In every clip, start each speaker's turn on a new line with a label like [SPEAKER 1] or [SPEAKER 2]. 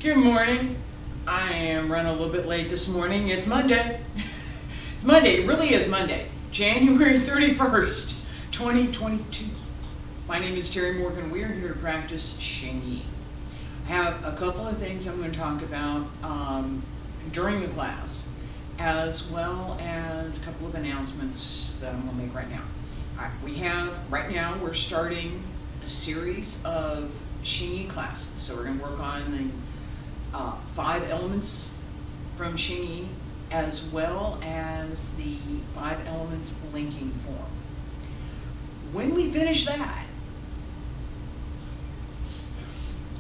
[SPEAKER 1] Good morning. I am running a little bit late this morning. It's Monday. It's Monday. It really is Monday. January 31st, 2022. My name is Terry Morgan. We are here to practice Xingyi. I have a couple of things I'm going to talk about during the class, as well as a couple of announcements that I'm going to make right now. Right now we're starting a series of Xingyi classes. So we're going to work on the 5 elements from Xingyi, as well as the 5 elements linking form. When we finish that,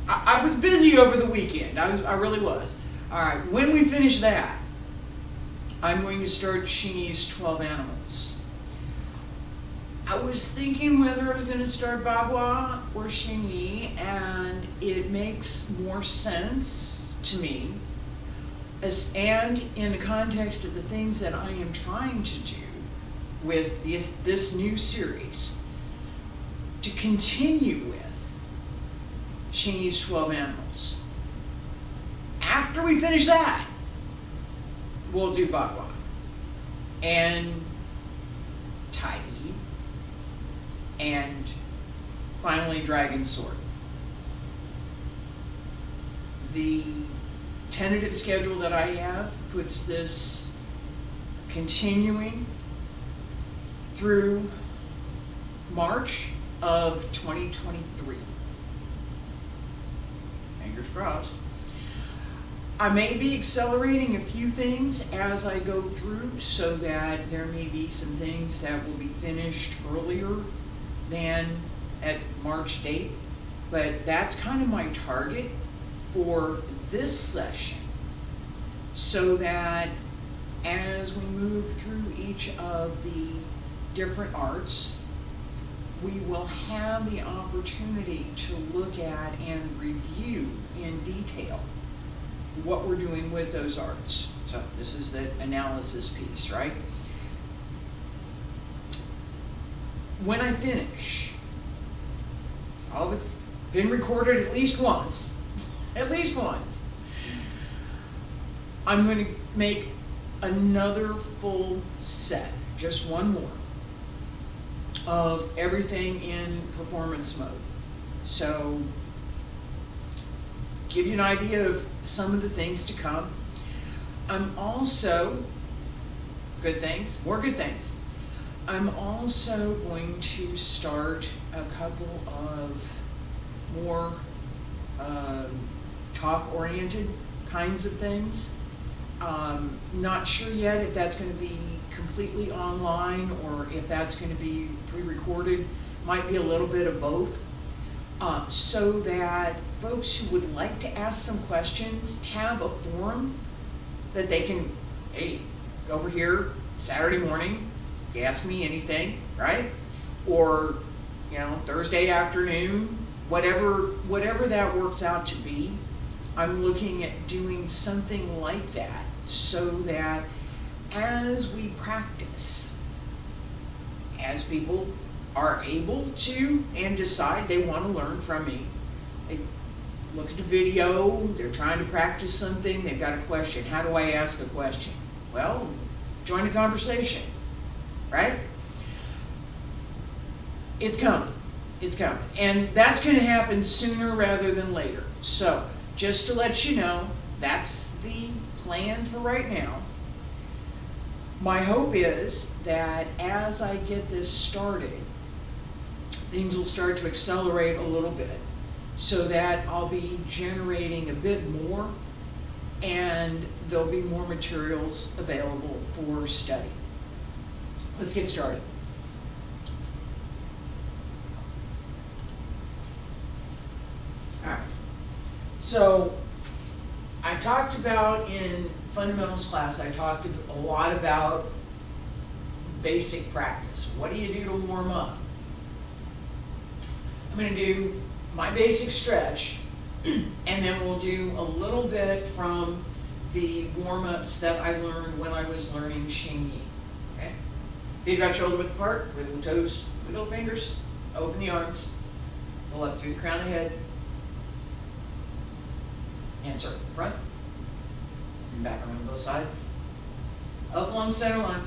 [SPEAKER 1] I was busy over the weekend. I really was. All right, when we finish that, I'm going to start Xingyi's 12 animals. I was thinking whether I was going to start Bagua or Xingyi, and it makes more sense to me, and in the context of the things that I am trying to do with this new series, to continue with Xingyi's 12 animals. After we finish that, we'll do Bagua and Tai, and finally Dragon Sword. The tentative schedule that I have puts this continuing through March of 2023. Fingers crossed. I may be accelerating a few things as I go through, so that there may be some things that will be finished earlier than at March date, but that's kind of my target for this session, so that as we move through each of the different arts, we will have the opportunity to look at and review in detail what we're doing with those arts. So this is the analysis piece, right? When I finish, all of it's been recorded at least once, I'm going to make another full set, just one more, of everything in performance mode. So, give you an idea of some of the things to come. I'm also, more good things. I'm also going to start a couple of more talk-oriented kinds of things. Not sure yet if that's going to be completely online or if that's going to be pre-recorded. Might be a little bit of both. So that folks who would like to ask some questions have a forum that they can, hey, over here Saturday morning, you ask me anything, right? Or, Thursday afternoon, whatever that works out to be. I'm looking at doing something like that, so that as we practice, as people are able to and decide they want to learn from me, they look at the video, they're trying to practice something, they've got a question. How do I ask a question? Well, join the conversation, right? It's coming. And that's going to happen sooner rather than later. So, just to let you know, that's the plan for right now. My hope is that as I get this started, things will start to accelerate a little bit, so that I'll be generating a bit more, and there'll be more materials available for study. Let's get started. All right. So, I talked about in fundamentals class, I talked a lot about basic practice. What do you do to warm up? I'm going to do my basic stretch, and then we'll do a little bit from the warm-ups that I learned when I was learning Xingyi. Okay? Feet about shoulder width apart, wiggle the toes, wiggle the fingers, open the arms, pull up through the crown of the head, and circle in front, and back around both sides, up along the center line,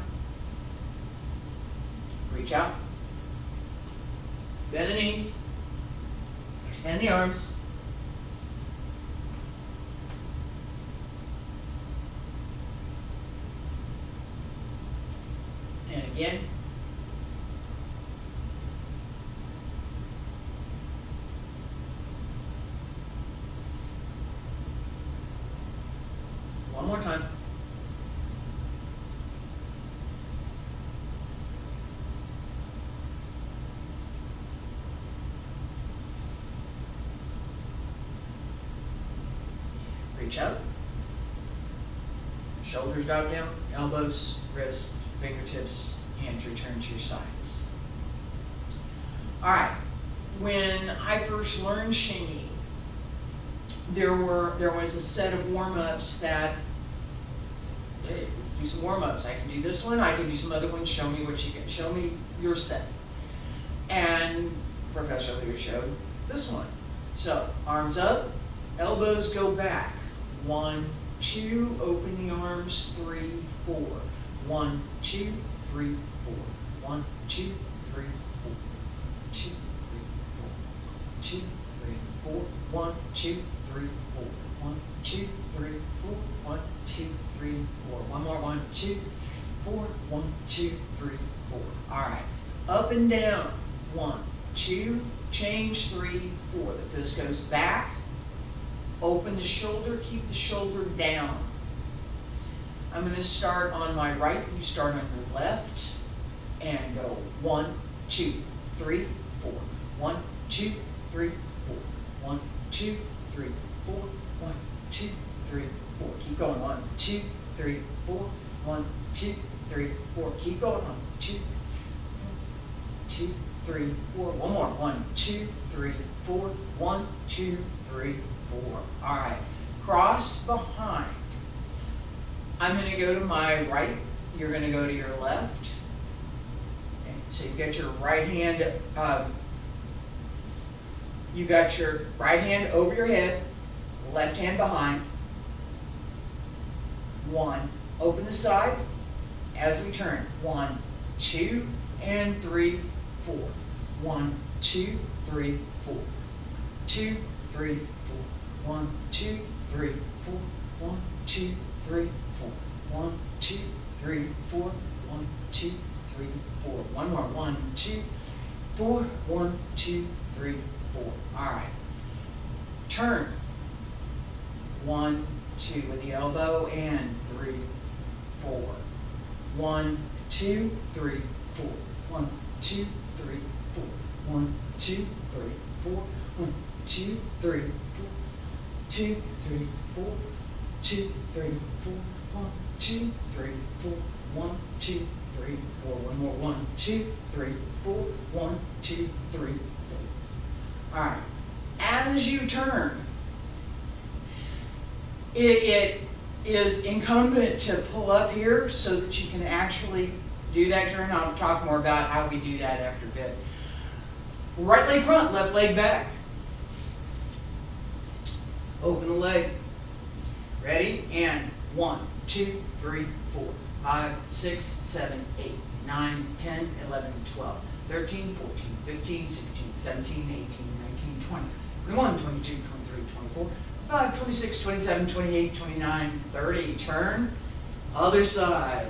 [SPEAKER 1] reach out, bend the knees, extend the arms, and again, one more time. Reach out. Shoulders drop down, elbows, wrists, fingertips, and return to your sides. All right. When I first learned Xingyi, there was a set of warm-ups that, hey, let's do some warm-ups. I can do this one, I can do some other ones, show me what you can, show me your set. And Professor Liu showed this one. So, arms up, elbows go back. 1, 2, open the arms, 3, 4. 1, 2, 3, 4. 1, 2, 3, 4. 2, 3, 4. 2, 3, 4. 1, 2, 3, 4. 1, 2, 3, 4. 1, 2, 3, 4. One more. 1, 2, 4. 1, 2, 3, 4. All right. Up and down. 1, 2, change 3, 4. The fist goes back. Open the shoulder, keep the shoulder down. I'm going to start on my right, you start on your left, and go 1, 2, 3, 4. 1, 2, 3, 4. 1, 2, 3, 4. 1, 2, 3, 4. Keep going. 1, 2, 3, 4. 1, 2, 3, 4. Keep going. 1, 2, 2, 3, 4. One more. 1, 2, 3, 4. 1, 2, 3, 4. All right. Cross behind. I'm going to go to my right. You're going to go to your left. Okay. So you got your right hand. You got your right hand over your head, left hand behind. 1. Open the side as we turn. 1, 2, and 3, 4. 1, 2, 3, 4. 2, 3, 4. 1, 2, 3, 4. 1, 2, 3, 4. 1, 2, 3, 4. 1, 2, 3, 4. One more. 1, 2, 4. 1, 2, 3, 4. All right. Turn. 1, 2 with the elbow and 3, 4. 1, 2, 3, 4. 1, 2, 3, 4. 1, 2, 3, 4. 1, 2, 3, 4. 2, 3, 4. 2, 3, 4. 1, 2, 3, 4. 1, 2, 3, 4. One more. 1, 2, 3, 4. 1, 2, 3, 4. All right. As you turn, it is incumbent to pull up here so that you can actually do that turn. I'll talk more about how we do that after a bit. Right leg front, left leg back. Open the leg. Ready? And 1, 2, 3, 4, 5, 6, 7, 8, 9, 10, 11, 12, 13, 14, 15, 16, 17, 18, 19, 20, 21, 22, 23, 24, 25, 26, 27, 28, 29, 30. Turn. Other side.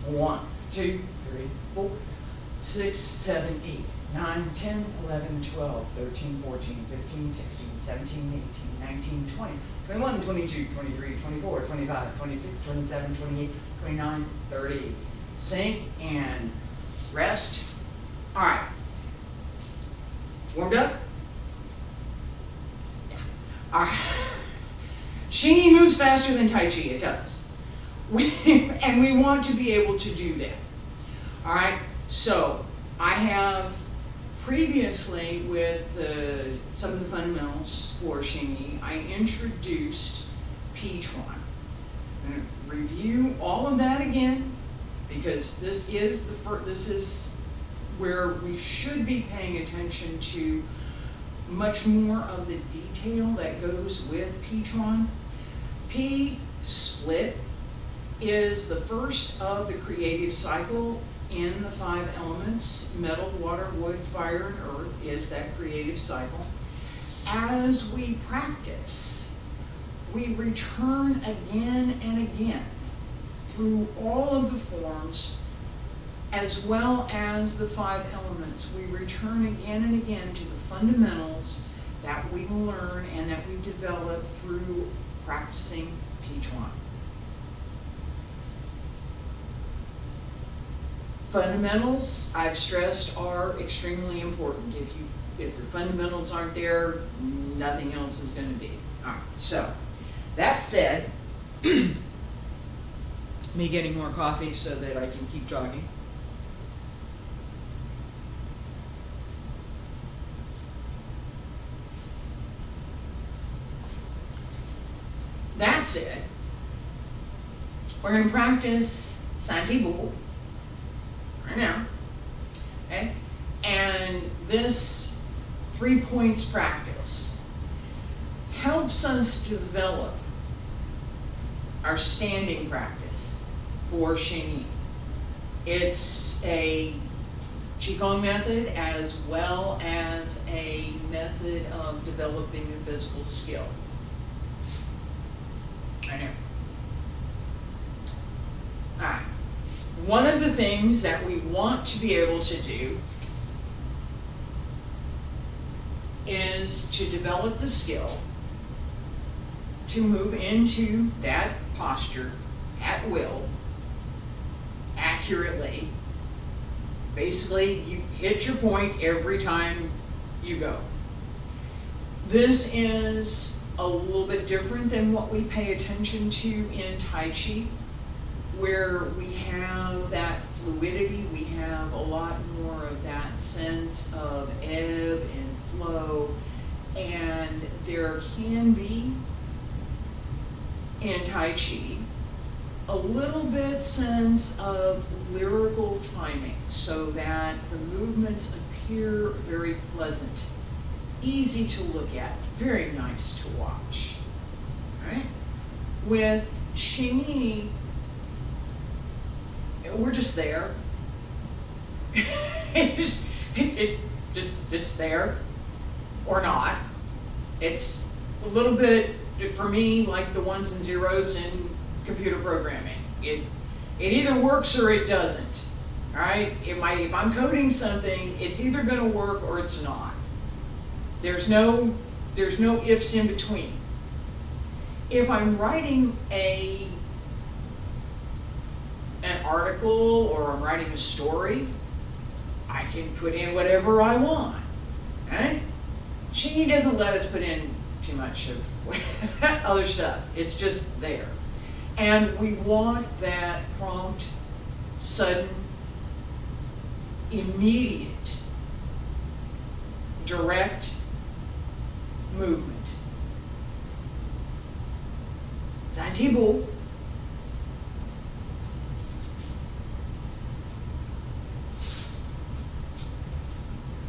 [SPEAKER 1] 1, 2, 3, 4, 6, 7, 8, 9, 10, 11, 12, 13, 14, 15, 16, 17, 18, 19, 20, 21, 22, 23, 24, 25, 26, 27, 28, 29, 30. Sink and rest. All right. Warmed up? Yeah. All right. Xingyi moves faster than Tai Chi. It does. And we want to be able to do that. All right. So I have previously, with some of the fundamentals for Xingyi, I introduced P-Tron. I'm going to review all of that again, because this is where we should be paying attention to much more of the detail that goes with P-Tron. P-split is the first of the creative cycle in the 5 elements. Metal, water, wood, fire, and earth is that creative cycle. As we practice, we return again and again through all of the forms as well as the 5 elements. We return again and again to the fundamentals that we learn and that we develop through practicing P-Tron. Fundamentals, I've stressed, are extremely important. If your fundamentals aren't there, nothing else is going to be. All right, so that said, me getting more coffee so that I can keep talking. That said, we're going to practice Xingyi right now, okay? And this 3 points practice helps us develop our standing practice for Xingyi. It's a Qigong method as well as a method of developing a physical skill. I know. Alright. One of the things that we want to be able to do is to develop the skill to move into that posture at will, accurately. Basically, you hit your point every time you go. This is a little bit different than what we pay attention to in Tai Chi, where we have that fluidity, we have a lot more of that sense of ebb and flow, and there can be, in Tai Chi, a little bit sense of lyrical timing, so that the movements appear very pleasant, easy to look at, very nice to watch. Right? With Xingyi, we're just there. It's there or not. It's a little bit, for me, like the ones and zeros in computer programming. It either works or it doesn't. All right? If I'm coding something, it's either going to work or it's not. There's no ifs in between. If I'm writing an article or I'm writing a story, I can put in whatever I want. Right? Xingyi doesn't let us put in too much of other stuff. It's just there. And we want that prompt, sudden, immediate, direct movement. Xingyi.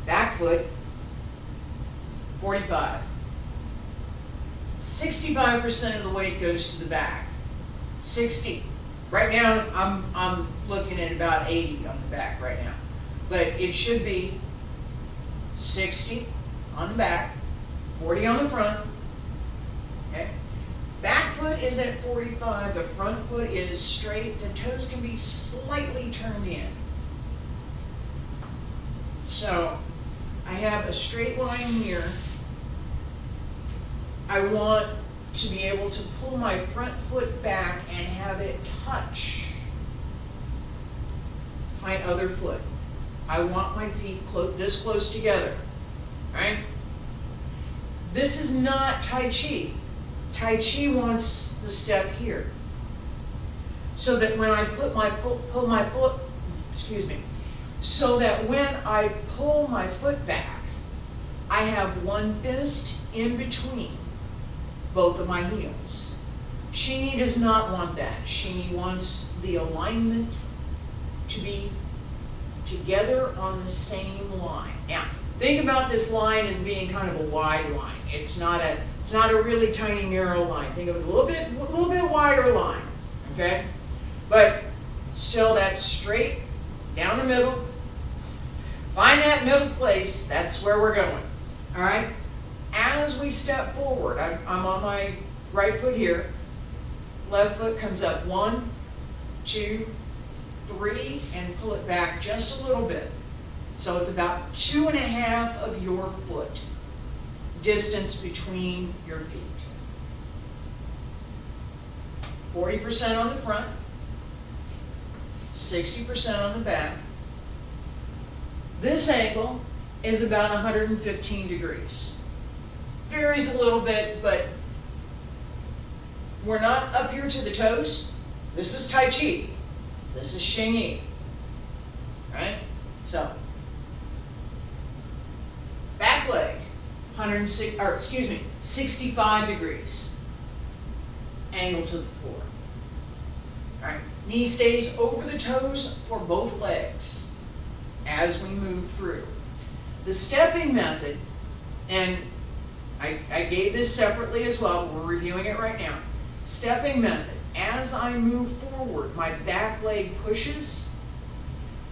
[SPEAKER 1] Back foot, 45. 65% of the weight goes to the back. 60. Right now, I'm looking at about 80 on the back right now. But it should be 60 on the back, 40 on the front. Okay? Back foot is at 45, the front foot is straight, the toes can be slightly turned in. So, I have a straight line here. I want to be able to pull my front foot back and have it touch my other foot. I want my feet this close together, right? This is not Tai Chi. Tai Chi wants the step here. So that when I so that when I pull my foot back, I have one fist in between both of my heels. Xingyi does not want that. Xingyi wants the alignment to be together on the same line. Now, Think about this line as being kind of a wide line. It's not a really tiny narrow line. Think of it a little bit wider line, okay? But still that straight down the middle. Find that middle place, that's where we're going. All right? As we step forward, I'm on my right foot here. Left foot comes up 1, 2, 3, and pull it back just a little bit. So it's about 2.5 of your foot distance between your feet. 40% on the front, 60% on the back. This angle is about 115 degrees. Varies a little bit, but we're not up here to the toes. This is Tai Chi. This is Xingyi. Right? So, back leg, 65 degrees. Angle to the floor. All right. Knee stays over the toes for both legs as we move through. The stepping method, and I gave this separately as well, but we're reviewing it right now. Stepping method. As I move forward, my back leg pushes,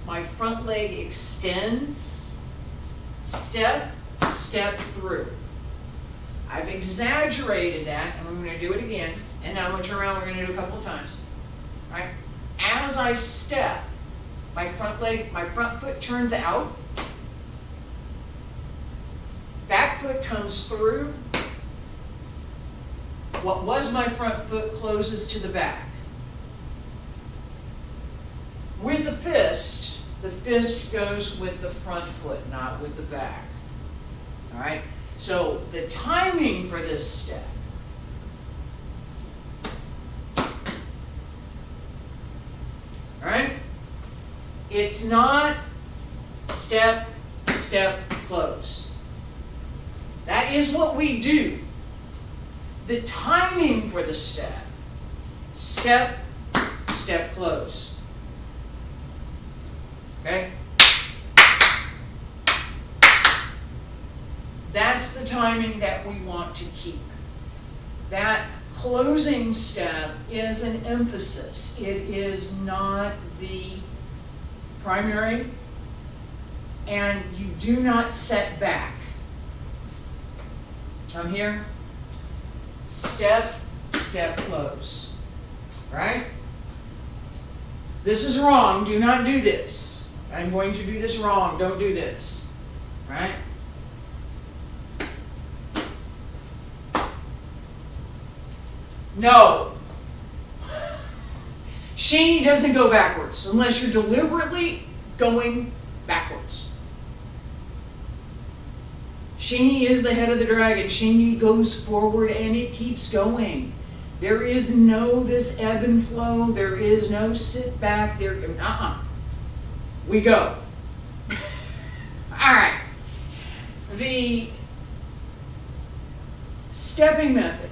[SPEAKER 1] my front leg extends, step, step through. I've exaggerated that, and I'm going to do it again, and now I'm going to turn around, we're going to do it a couple of times. All right? As I step, my front foot turns out, back foot comes through. What was my front foot closes to the back. With the fist goes with the front foot, not with the back. All right? So the timing for this step. All right? It's not step, step, close. That is what we do. The timing for the step, step, step, close. Okay? That's the timing that we want to keep. That closing step is an emphasis. It is not the primary, and you do not set back. I'm here. Step, step, close. Right? This is wrong. Do not do this. I'm going to do this wrong. Don't do this. Right? No. Xingyi doesn't go backwards unless you're deliberately going backwards. Xingyi is the head of the dragon. Xingyi goes forward and it keeps going. There is no this ebb and flow. There is no sit back. We go. All right. The stepping method.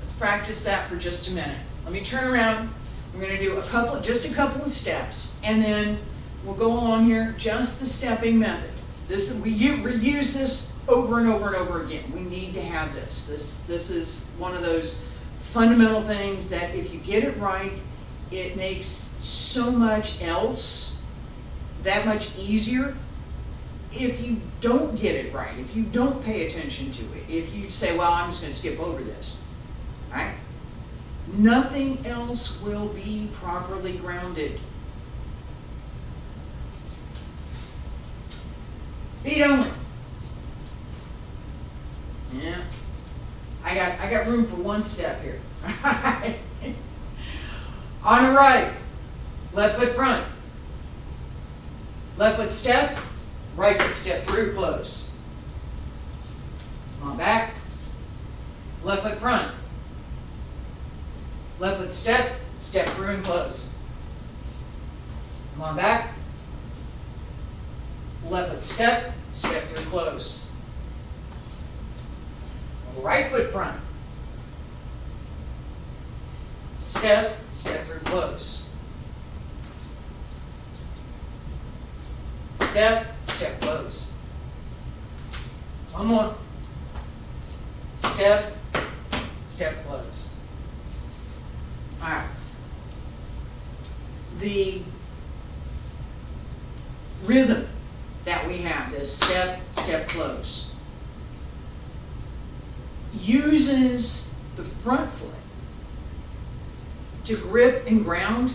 [SPEAKER 1] Let's practice that for just a minute. Let me turn around. We're going to do just a couple of steps, and then we'll go along here. Just the stepping method. We reuse this over and over and over again. We need to have this. This is one of those fundamental things that if you get it right, it makes so much else that much easier. If you don't get it right, if you don't pay attention to it, if you say, well, I'm just going to skip over this, right? Nothing else will be properly grounded. Feet only. Yeah. I got room for one step here. On the right, left foot front. Left foot step, right foot step through, close. On back, left foot front. Left foot step, step through and close. Come on back. Left foot step, step through, close. Right foot front. Step, step through, close. Step, step, close. One more. Step, step, close. All right. The rhythm that we have, this step, step, close, uses the front foot to grip and ground,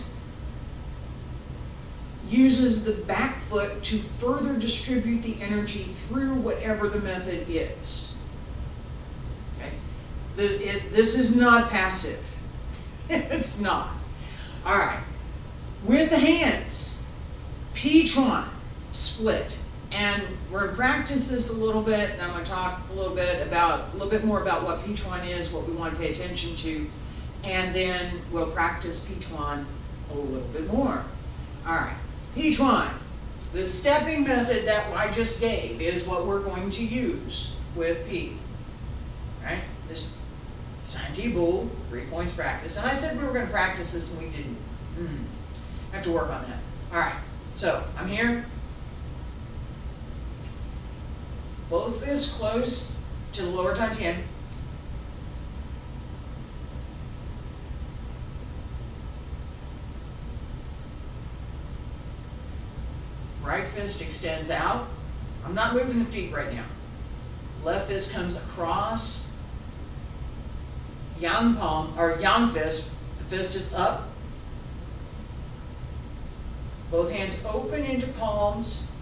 [SPEAKER 1] uses the back foot to further distribute the energy through whatever the method is. Okay? This is not passive. It's not. All right. With the hands, P-tron, split. And we're going to practice this a little bit, and I'm going to talk a little bit more about what P-tron is, what we want to pay attention to, and then we'll practice P-tron a little bit more. All right. P-tron, the stepping method that I just gave is what we're going to use with P. Right? This Xingyi Bull, 3 points practice. And I said we were going to practice this and we didn't. Have to work on that. All right. So I'm here. Both fists close to the lower Tantian. Right fist extends out. I'm not moving the feet right now. Left fist comes across. Yang palm, or yang fist, the fist is up. Both hands open into palms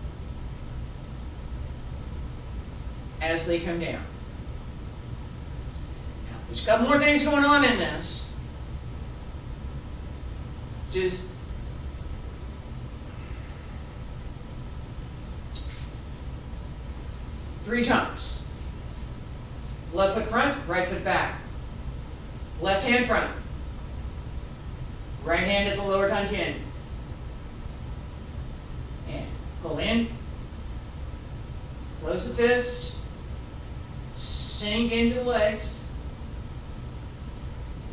[SPEAKER 1] as they come down. Now, there's a couple more things going on in this. Just three times. Left foot front, right foot back. Left hand front. Right hand at the lower Tantian. And pull in. Close the fist. Sink into the legs.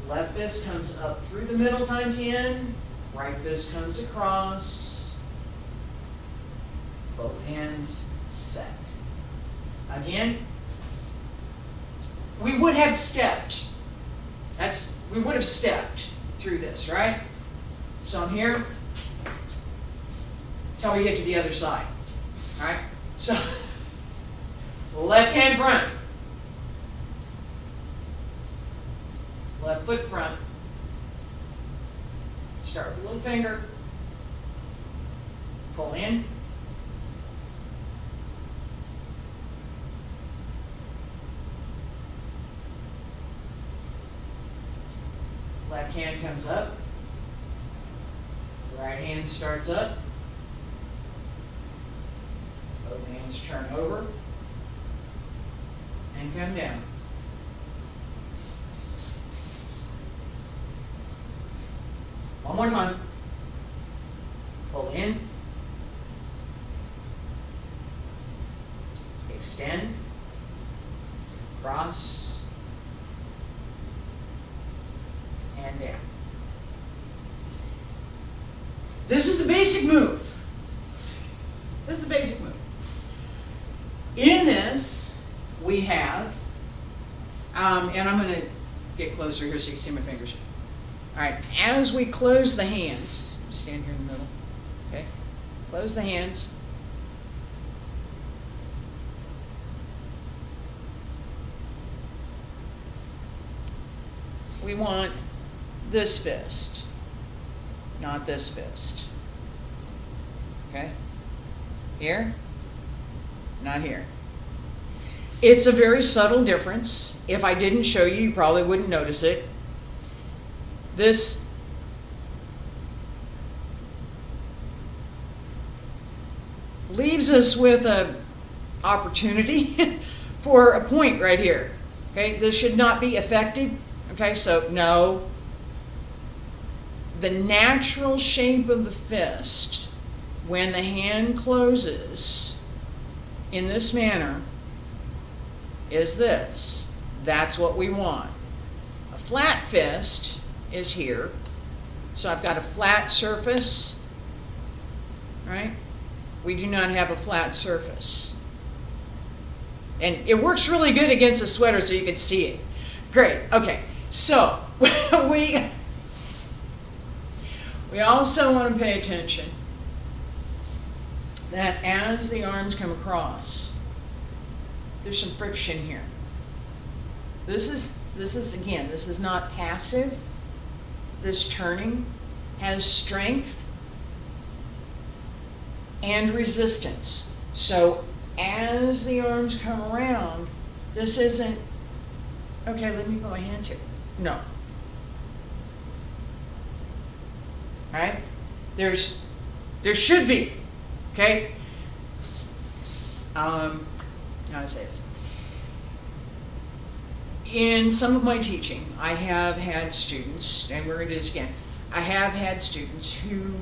[SPEAKER 1] Left fist comes up through the middle Tantian. Right fist comes across. Both hands set. Again, we would have stepped. We would have stepped through this, right? So I'm here. That's how we get to the other side. All right? So, left hand front. Left foot front. Start with the little finger. Pull in. Left hand comes up. Right hand starts up. Both hands turn over and come down. One more time. Pull in. Extend. Cross. And down. This is the basic move. This is the basic move. In this, we have, and I'm going to get closer here so you can see my fingers. All right, as we close the hands, stand here in the middle, okay? Close the hands. We want this fist, not this fist. Okay? Here, not here. It's a very subtle difference. If I didn't show you, you probably wouldn't notice it. This leaves us with an opportunity for a point right here. Okay, this should not be affected. Okay, so no. The natural shape of the fist, when the hand closes in this manner, is this. That's what we want. A flat fist is here. So I've got a flat surface, right? We do not have a flat surface. And it works really good against a sweater so you can see it. Great, okay. So, we also want to pay attention that as the arms come across, there's some friction here. This is again, this is not passive. This turning has strength and resistance. So as the arms come around, this isn't, okay, let me put my hands here. No. Right? There should be, okay? How do I say this? In some of my teaching, I have had students, and we're going to do this again, I have had students who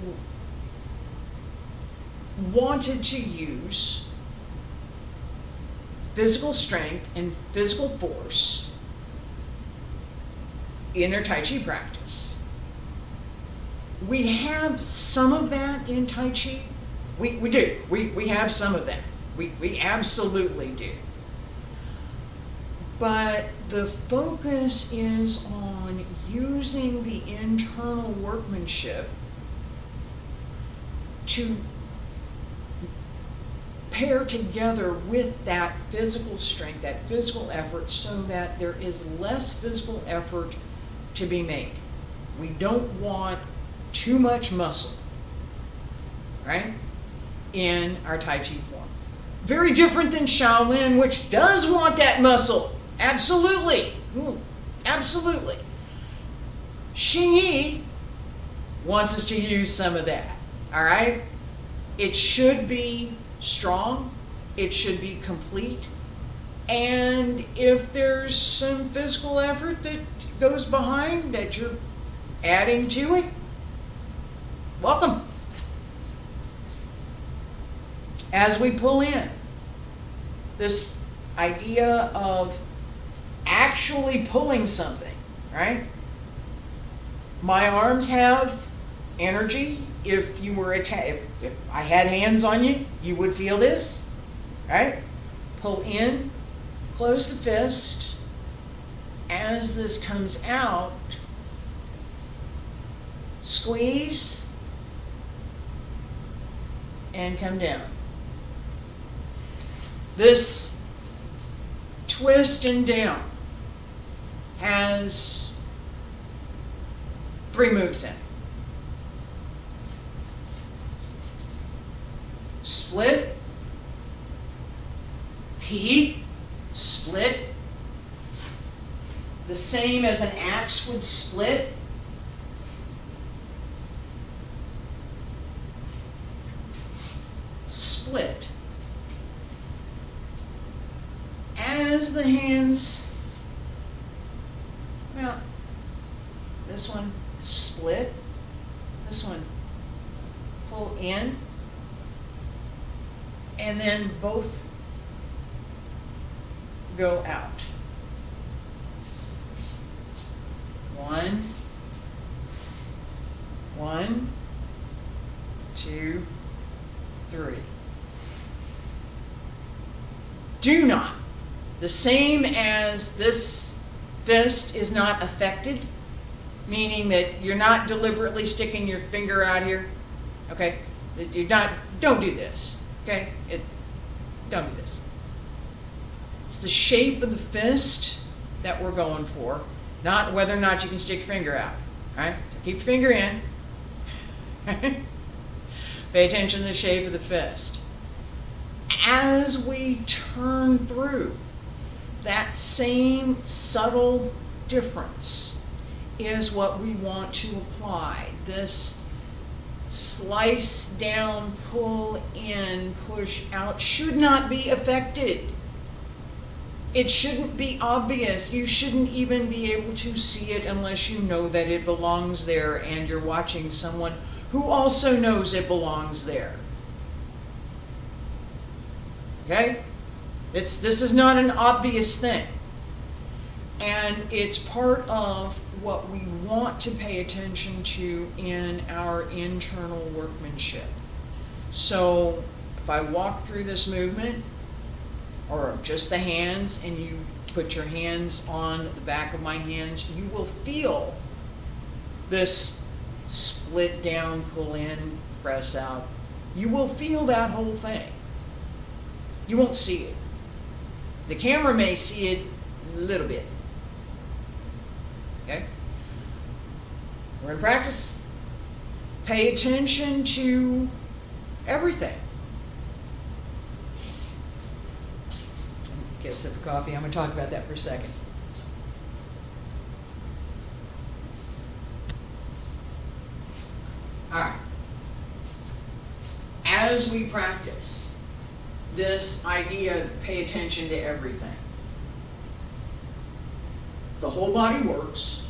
[SPEAKER 1] wanted to use physical strength and physical force in their Tai Chi practice. We have some of that in Tai Chi. We do. We have some of that. We absolutely do. But the focus is on using the internal workmanship to pair together with that physical strength, that physical effort, so that there is less physical effort to be made. We don't want too much muscle, right, in our Tai Chi form. Very different than Shaolin, which does want that muscle. Absolutely. Absolutely. Xingyi wants us to use some of that. All right? It should be strong. It should be complete. And if there's some physical effort that goes behind that you're adding to it, welcome. As we pull in, this idea of actually pulling something, right? My arms have energy. If you were if I had hands on you, you would feel this, right? Pull in, close the fist. As this comes out, squeeze and come down. This twist and down has 3 moves in. Split, P, split, the same as an axe would split. Split. As the hands, well, this one split, this one pull in, and then both go out. 1, 1, 2, 3. Do not. The same as this fist is not affected, meaning that you're not deliberately sticking your finger out here, okay? You're not, don't do this, okay? Don't do this. It's the shape of the fist that we're going for, not whether or not you can stick your finger out, all right? So keep your finger in. Pay attention to the shape of the fist. As we turn through, that same subtle difference is what we want to apply. This slice down, pull in, push out should not be affected. It shouldn't be obvious. You shouldn't even be able to see it unless you know that it belongs there and you're watching someone who also knows it belongs there. Okay? This is not an obvious thing. And it's part of what we want to pay attention to in our internal workmanship. So if I walk through this movement, or just the hands, and you put your hands on the back of my hands, you will feel this split down, pull in, press out. You will feel that whole thing. You won't see it. The camera may see it a little bit. Okay? We're in practice. Pay attention to everything. Get a sip of coffee. I'm going to talk about that for a second. All right. As we practice this idea, pay attention to everything. The whole body works.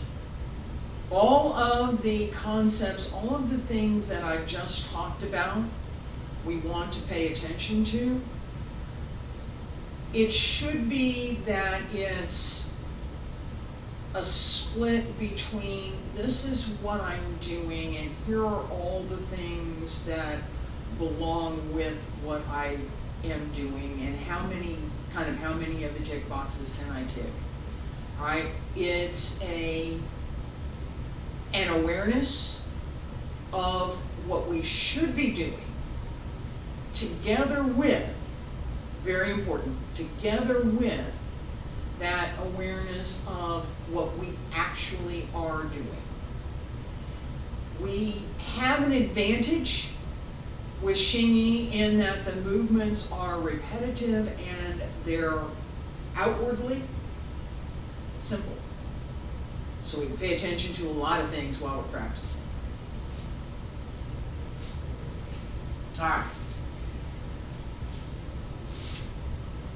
[SPEAKER 1] All of the concepts, all of the things that I just talked about, we want to pay attention to. It should be that it's a split between this is what I'm doing and here are all the things that belong with what I am doing and how many of the tick boxes can I tick. All right, it's an awareness of what we should be doing together with, very important, together with that awareness of what we actually are doing. We have an advantage with Xingyi in that the movements are repetitive and they're outwardly simple. So we can pay attention to a lot of things while we're practicing. All right.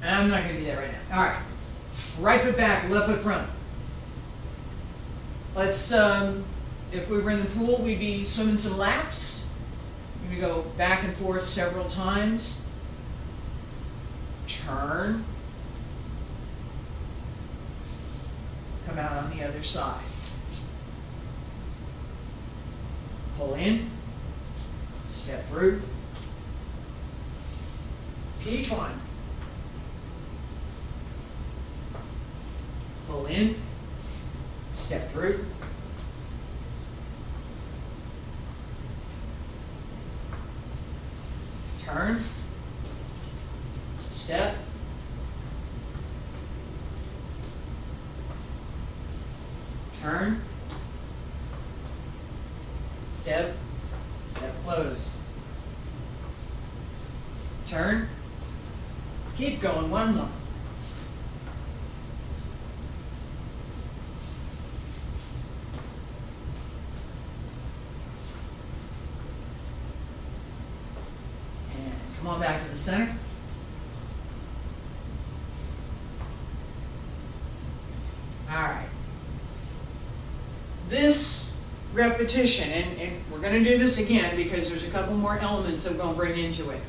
[SPEAKER 1] I'm not going to do that right now. All right. Right foot back, left foot front. Let's, if we were in the pool, we'd be swimming some laps. We're going to go back and forth several times. Turn. Come out on the other side. Pull in. Step through. P-twine. Pull in, step through, turn, step, turn, step, step close, turn, keep going, one more. Come on back to the center. All right. This repetition, and we're going to do this again because there's a couple more elements that we're going to bring into it.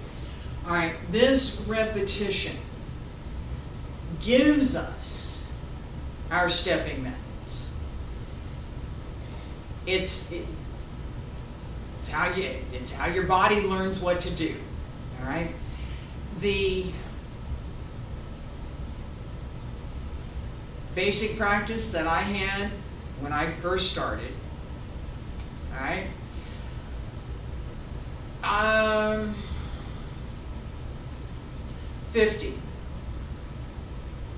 [SPEAKER 1] All right, this repetition gives us our stepping methods. It's how your body learns what to do. All right, the basic practice that I had when I first started, all right, 50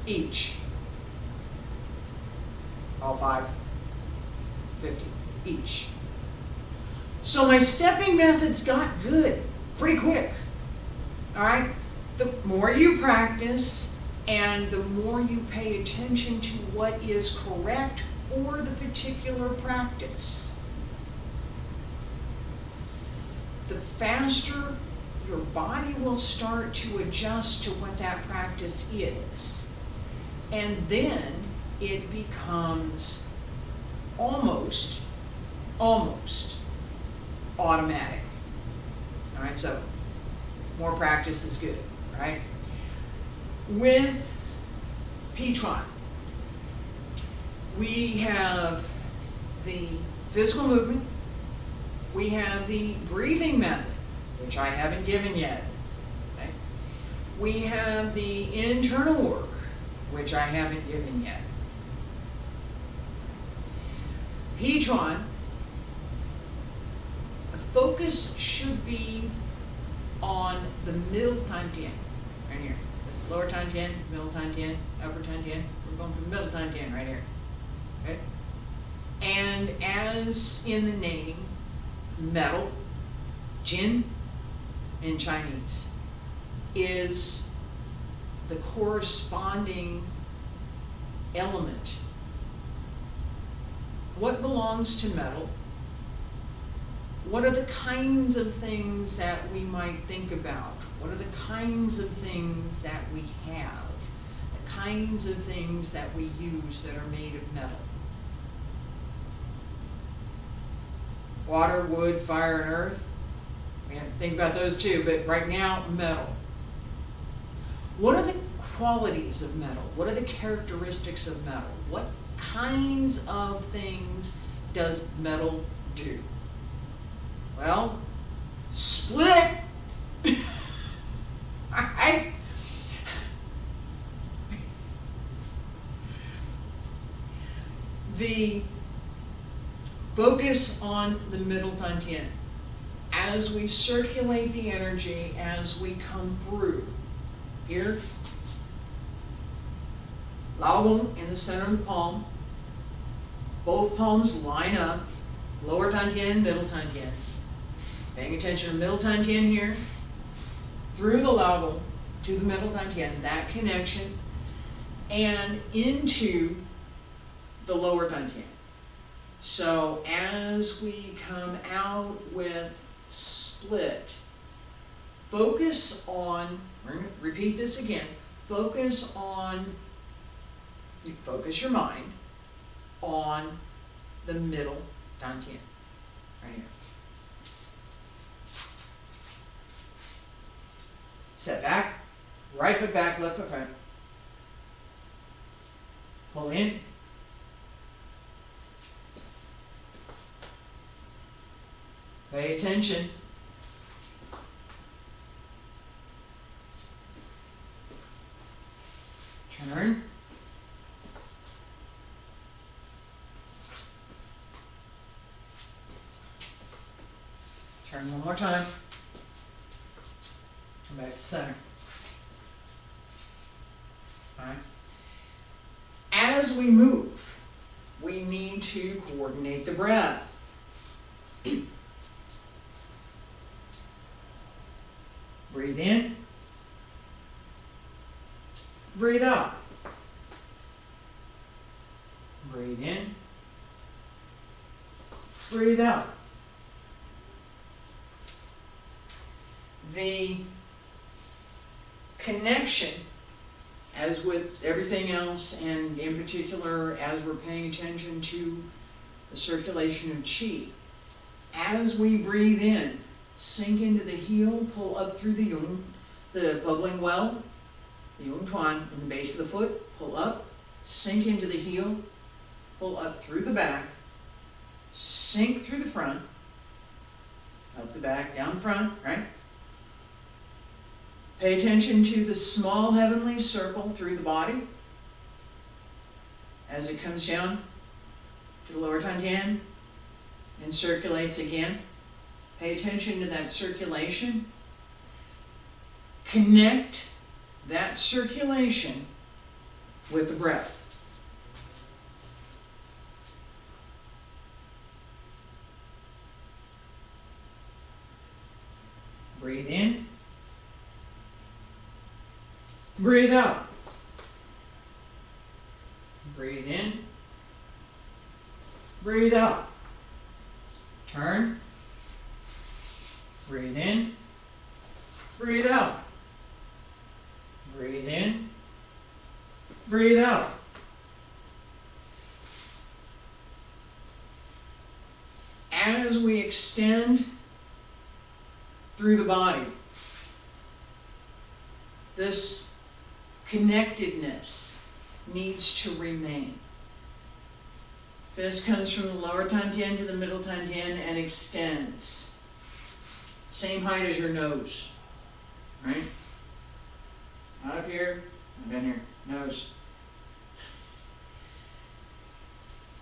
[SPEAKER 1] each, all 5, 50 each. So my stepping methods got good pretty quick. All right, the more you practice and the more you pay attention to what is correct for the particular practice, the faster your body will start to adjust to what that practice is. And then it becomes almost automatic. All right, so more practice is good, right? With P-twine, we have the physical movement, we have the breathing method, which I haven't given yet. Okay? we have the internal work, which I haven't given yet. Hechuan, the focus should be on the middle Tantian, right here. This is lower Tantian, middle Tantian, upper Tantian. We're going for the middle Tantian right here. Okay? And as in the name, metal, Jin in Chinese, is the corresponding element. What belongs to metal? What are the kinds of things that we might think about? What are the kinds of things that we have? The kinds of things that we use that are made of metal? Water, wood, fire, and earth. We have to think about those too, but right now, metal. What are the qualities of metal? What are the characteristics of metal? What kinds of things does metal do? Well, split. The focus on the middle Tantian. As we circulate the energy, as we come through, here, Lao Gong in the center of the palm, both palms line up, lower Tantian, middle Tantian. Paying attention to middle Tantian here, through the Lao Gong to the middle Tantian, that connection, and into the lower Tantian. So as we come out with split, focus on, we're going to repeat this again, focus your mind on the middle Dantian, right here. Set back, right foot back, left foot front. Pull in. Pay attention. Turn. Turn one more time. Come back to center. Alright. As we move, we need to coordinate the breath. Breathe in. Breathe out. Breathe in. Breathe out. The connection, as with everything else, and in particular as we're paying attention to the circulation of qi, as we breathe in, sink into the heel, pull up through the yung, the bubbling well, the yung tuan in the base of the foot, pull up, sink into the heel, pull up through the back, sink through the front, up the back, down front, right? Pay attention to the small heavenly circle through the body as it comes down to the lower Tantian and circulates again. Pay attention to that circulation. Connect that circulation with the breath. Breathe in. Breathe out. Breathe in. Breathe out. Turn. Breathe in. Breathe out. Breathe in. Breathe out. As we extend through the body, this connectedness needs to remain. This comes from the lower Tantian to the middle Tantian and extends. Same height as your nose, right? Not up here, not down here, nose.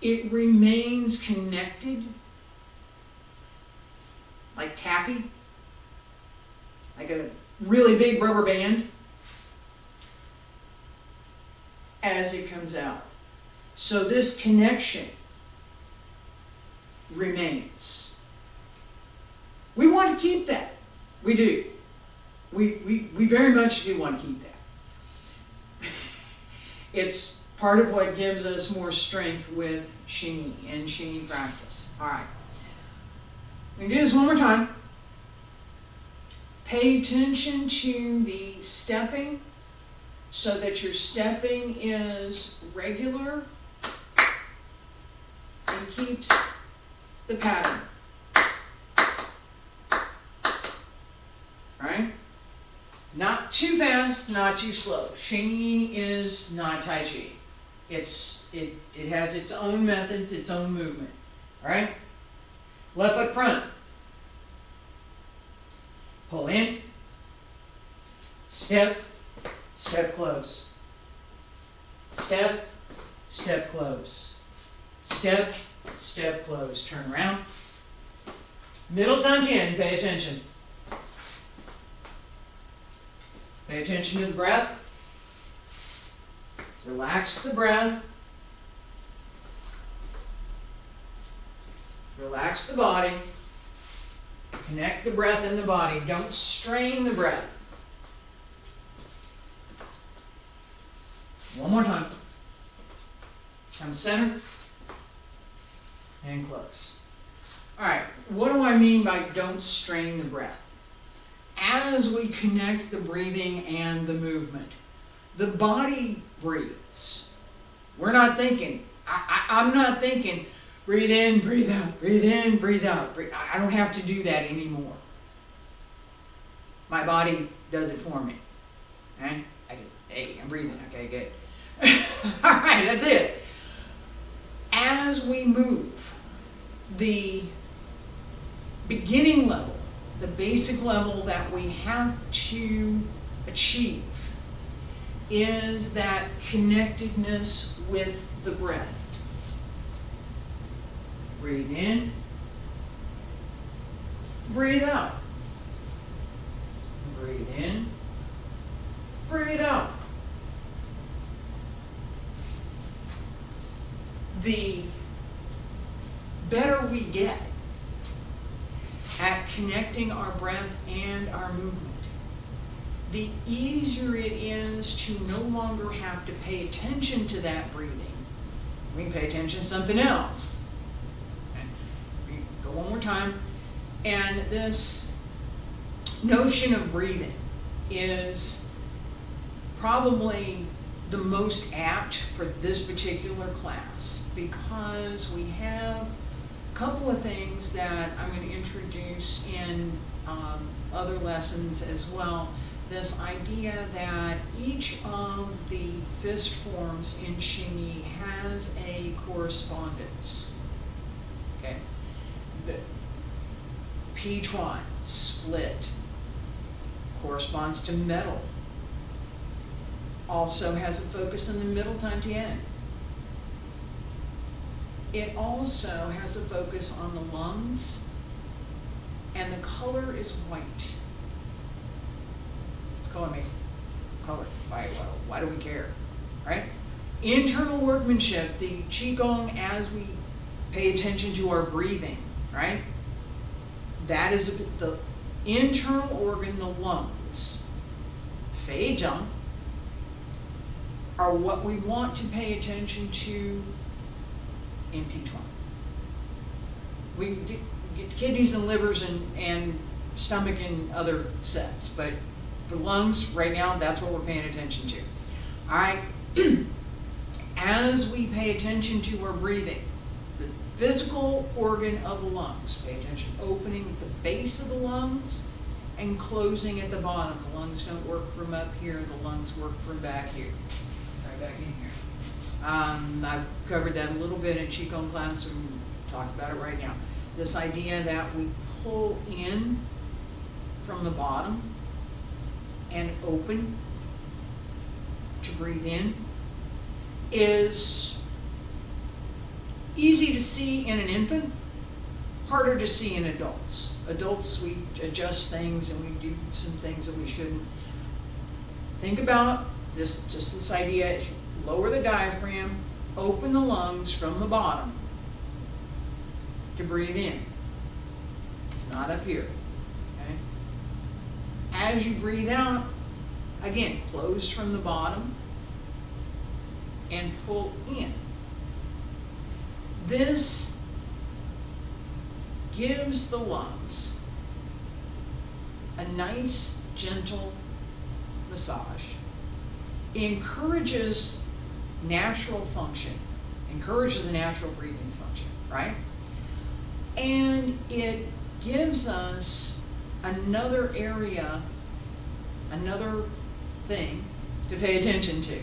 [SPEAKER 1] It remains connected, like taffy, like a really big rubber band, as it comes out. So this connection remains. We want to keep that. We do. We very much do want to keep that. It's part of what gives us more strength with Xingyi and Xingyi practice. All right. We can do this one more time. Pay attention to the stepping so that your stepping is regular and keeps the pattern. Right? Not too fast, not too slow. Xingyi is not Tai Chi. It has its own methods, its own movement. All right? Left foot front. Pull in. Step, step close. Step, step close. Step, step close. Turn around. Middle dantian, pay attention. Pay attention to the breath. Relax the breath. Relax the body. Connect the breath in the body. Don't strain the breath. One more time. Come center and close. All right, what do I mean by don't strain the breath? As we connect the breathing and the movement, the body breathes. We're not thinking. I'm not thinking, breathe in, breathe out, breathe in, breathe out. I don't have to do that anymore. My body does it for me. And I just, hey, I'm breathing. Okay, good. All right, that's it. As we move, the beginning level, the basic level that we have to achieve is that connectedness with the breath. Breathe in, breathe out. Breathe in, breathe out. The better we get at connecting our breath and our movement, the easier it is to no longer have to pay attention to that breathing. We can pay attention to something else. Okay. Go one more time. And this notion of breathing is probably the most apt for this particular class, because we have a couple of things that I'm going to introduce in other lessons as well. This idea that each of the fist forms in Xingyi has a correspondence. Okay, the Pichuan, split, corresponds to metal. Also has a focus in the middle dantian. It also has a focus on the lungs, and the color is white. It's color me. Color. Why do we care? Right? Internal workmanship, the Qigong, as we pay attention to our breathing, right? That is the internal organ, the lungs. Fei Zheng are what we want to pay attention to in Pichuan. We get kidneys and livers and stomach in other sets, but for lungs, right now, that's what we're paying attention to. All right, as we pay attention to our breathing, the physical organ of the lungs, pay attention, opening at the base of the lungs and closing at the bottom. The lungs don't work from up here, the lungs work from back here. Back in here. I've covered that a little bit in Qigong class, and we'll talk about it right now. This idea that we pull in from the bottom and open breathe in is easy to see in an infant, harder to see in adults. Adults, we adjust things and we do some things that we shouldn't. Think about this, just this idea, lower the diaphragm, open the lungs from the bottom to breathe in. It's not up here, okay? As you breathe out, again, close from the bottom and pull in. This gives the lungs a nice, gentle massage. It encourages natural function, encourages a natural breathing function, right? And it gives us another area, another thing to pay attention to.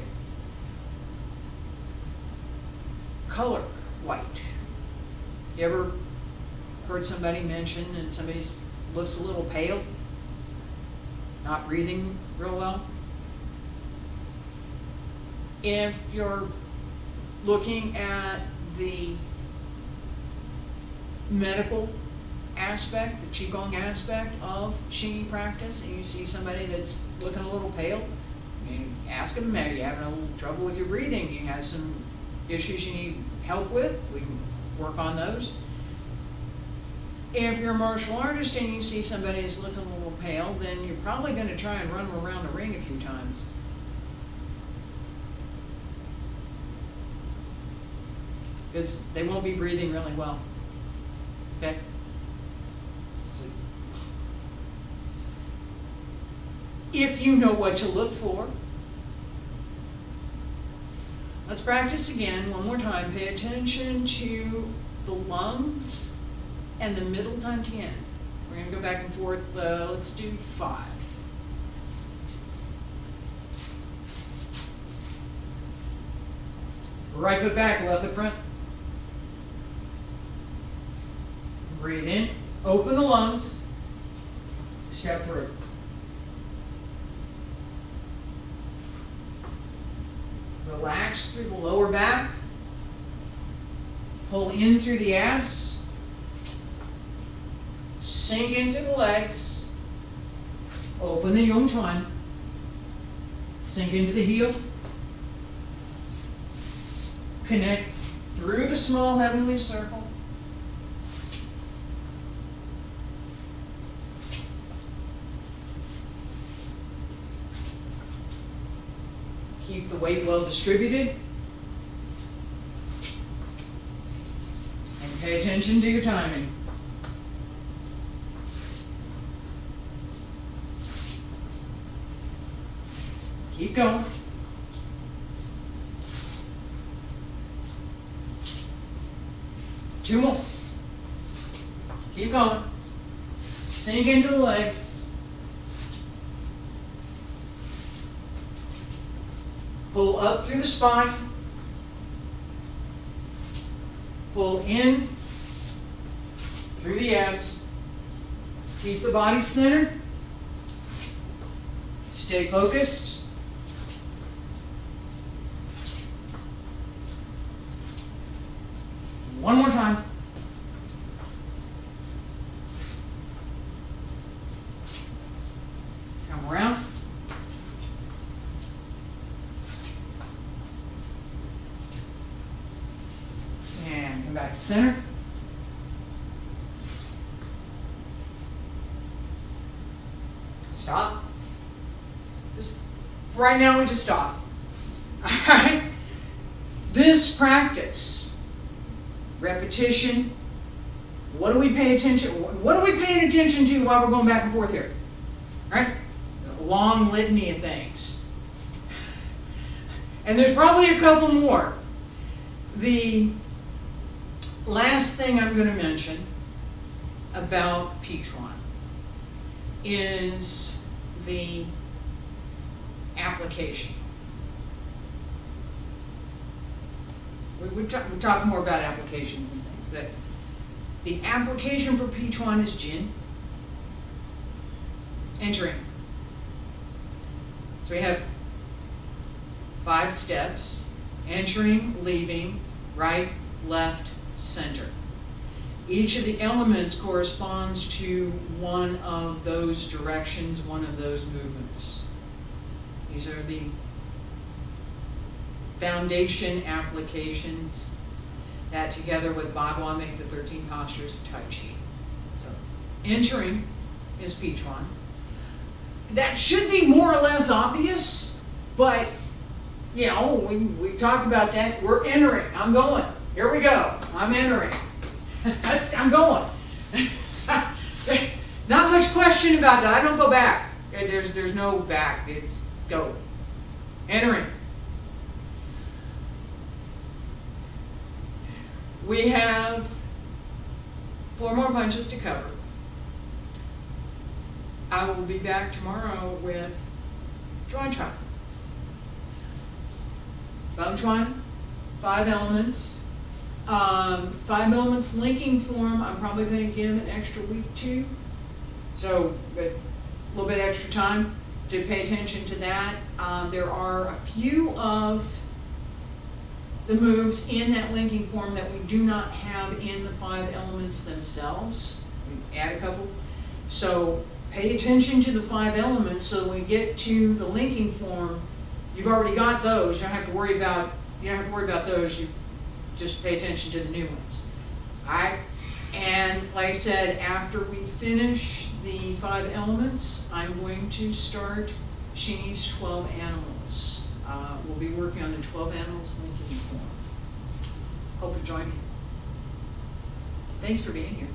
[SPEAKER 1] Color, white. You ever heard somebody mention that somebody looks a little pale? Not breathing real well? If you're looking at the medical aspect, the Qigong aspect of Xingyi practice, and you see somebody that's looking a little pale, you ask them, are you having a little trouble with your breathing? You have some issues you need help with? We can work on those. If you're a martial artist and you see somebody that's looking a little pale, then you're probably going to try and run them around the ring a few times. Because they won't be breathing really well. Okay? So, if you know what to look for, let's practice again one more time. Pay attention to the lungs and the middle dantian. We're going to go back and forth. Let's do 5. Right foot back, left foot front. Breathe in, open the lungs, step through. Relax through the lower back, pull in through the abs, sink into the legs, open the Yongchuan, sink into the heel, connect through the small heavenly circle. Keep the weight well distributed. And pay attention to your timing. Keep going. Two more. Keep going. Sink into the legs. Pull up through the spine. Pull in through the abs. Keep the body centered. Stay focused. One more time. Come around. And come back to center. Stop. Just, for right now, we just stop. Alright? This practice, repetition, what do we pay attention? What are we paying attention to while we're going back and forth here? Right? A long litany of things. And there's probably a couple more. The last thing I'm going to mention about Pichuan is the application. We talk more about applications and things, but the application for Pichuan is Jin, entering. So we have 5 steps: entering, leaving, right, left, center. Each of the elements corresponds to one of those directions, one of those movements. These are the foundation applications that, together with Bagua, make the 13 postures of Tai Chi. So, entering is Pichuan. That should be more or less obvious, but you know, we talk about that. We're entering. I'm going. Here we go. I'm entering. I'm going. Not much question about that. I don't go back. There's no back. It's go. Entering. We have 4 more punches to cover. I will be back tomorrow with Chuan Chuan. Bone Chuan, 5 elements. 5 elements linking form, I'm probably going to give an extra week to. So, a little bit extra time to pay attention to that. There are a few of the moves in that linking form that we do not have in the 5 elements themselves. We add a couple. So, pay attention to the 5 elements so when we get to the linking form, you've already got those. You don't have to worry about those. You just pay attention to the new ones. Alright? And like I said, after we finish the 5 elements, I'm going to start Xingyi's 12 animals. We'll be working on the 12 animals linking form. Hope you join me. Thanks for being here.